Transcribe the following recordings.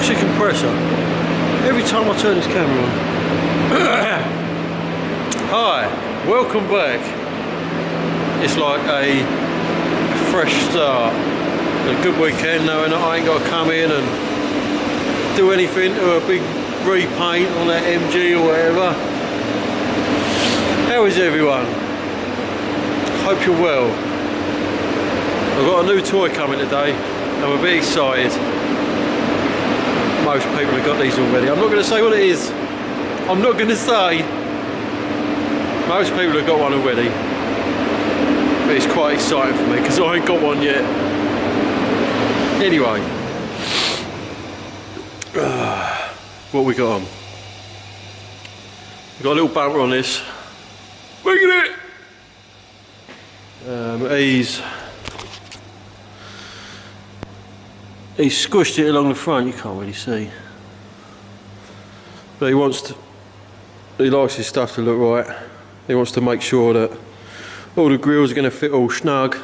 What's your compressor? Every time I turn this camera on. Hi, welcome back. It's like a fresh start. A good weekend knowing that I ain't got to come in and do anything to a big repaint on that MG or whatever. How is everyone? Hope you're well. I've got a new toy coming today. I'm a bit excited. Most people have got these already. I'm not going to say what it is. I'm not going to say. Most people have got one already. But it's quite exciting for me because I ain't got one yet. Anyway. What we got on? We've got a little bumper on this. Wingin-It! He's squished it along the front, you can't really see. But he likes his stuff to look right. He wants to make sure that all the grills are going to fit all snug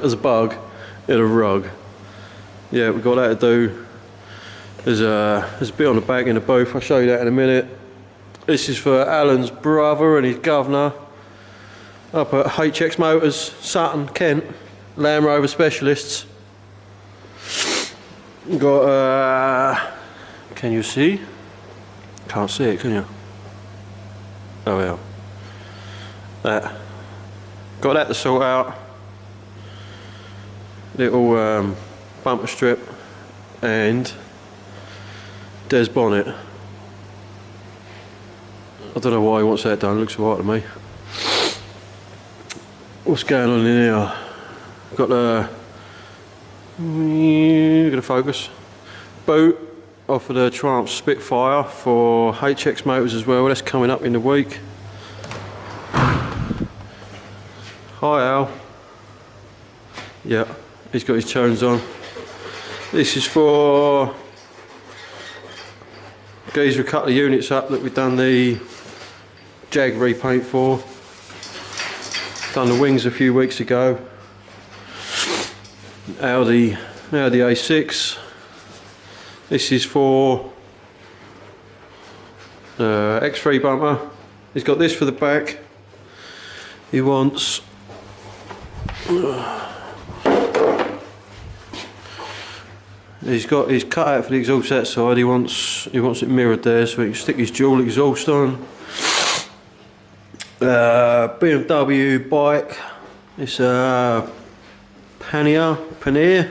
as a bug in a rug. Yeah, we've got that to do. There's a bit on the back in the booth, I'll show you that in a minute. This is for Alan's brother and his governor up at HX Motors, Sutton, Kent, Land Rover specialists. Got can you see? Can't see it, can you? Oh well. That. Got that to sort out. Little bumper strip and Des bonnet. I don't know why he wants that done, looks alright to me. What's going on in here? Got the gonna focus. Boot off of the Triumph Spitfire for HX Motors as well. That's coming up in the week. Hi Al. Yeah, he's got his tones on. This is for geezer a couple of units up that we've done the Jag repaint for. Done the wings a few weeks ago. Audi A6. This is for X3 bumper. He's got this for the back. He wants he's got his cutout for the exhaust that side. He wants it mirrored there so he can stick his dual exhaust on. BMW bike. It's Pannier, Panani,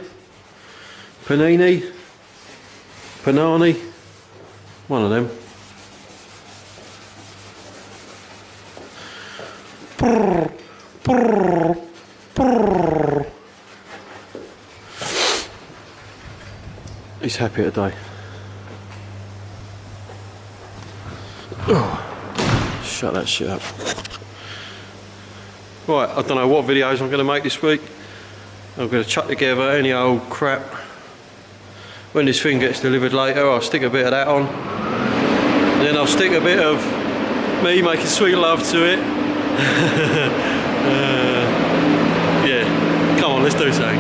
one of them. He's happy today. Oh, shut that shit up. Right, I don't know what videos I'm going to make this week. I'm going to chuck together any old crap. When this thing gets delivered later, I'll stick a bit of that on. And then I'll stick a bit of me making sweet love to it. Yeah, come on, let's do something.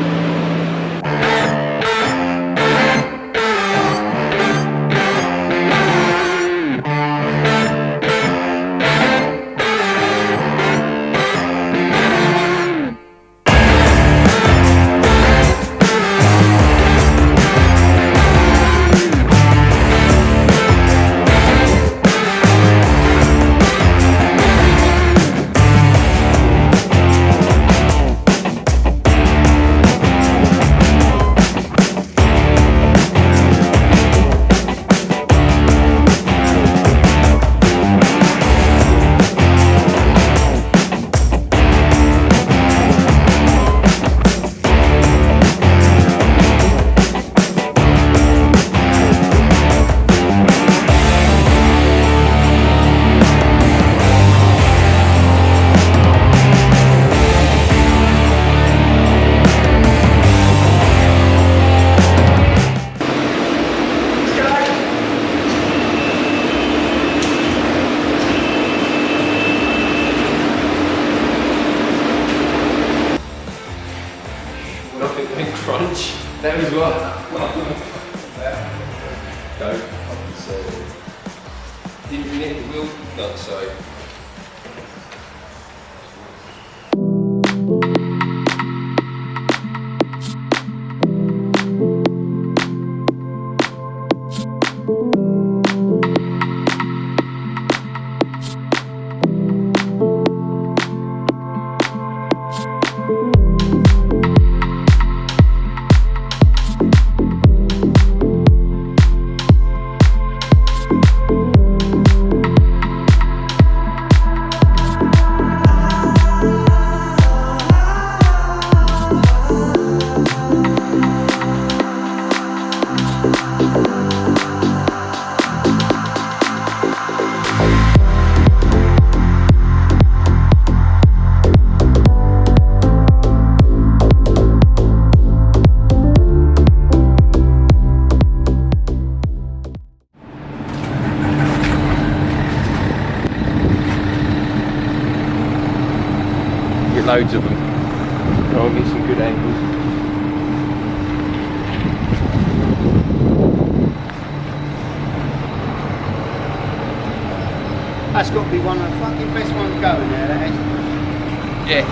That was what? Go. Didn't you hit the wheel nut side? Loads of them. I'll get some good angles. That's got to be one of the fucking best ones going there, that is. Yeah.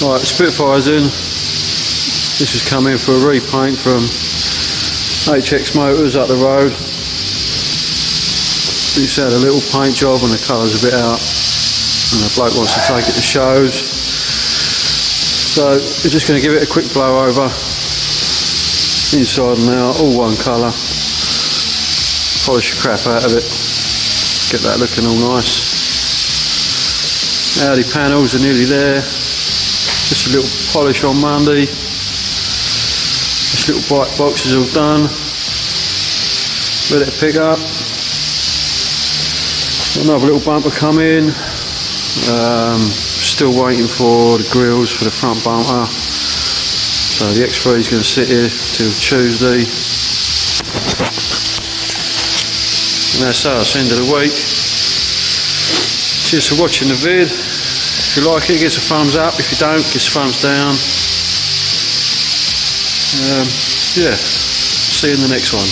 Right, the Spitfire's in. This has come in for a repaint from HX Motors up the road. It's had a little paint job and the colour's a bit out, and the bloke wants to take it to shows. So we're just going to give it a quick blow over, inside and out, all one colour. Polish the crap out of it, get that looking all nice. Audi panels are nearly there. Just a little polish on Monday. This little bike box is all done. Let it pick up. Another little bumper come in. Still waiting for the grills for the front bumper. So the X3 is going to sit here till Tuesday. And that's us, end of the week. Cheers for watching the vid. If you like it, give us a thumbs up. If you don't, give us a thumbs down. Yeah, see you in the next one.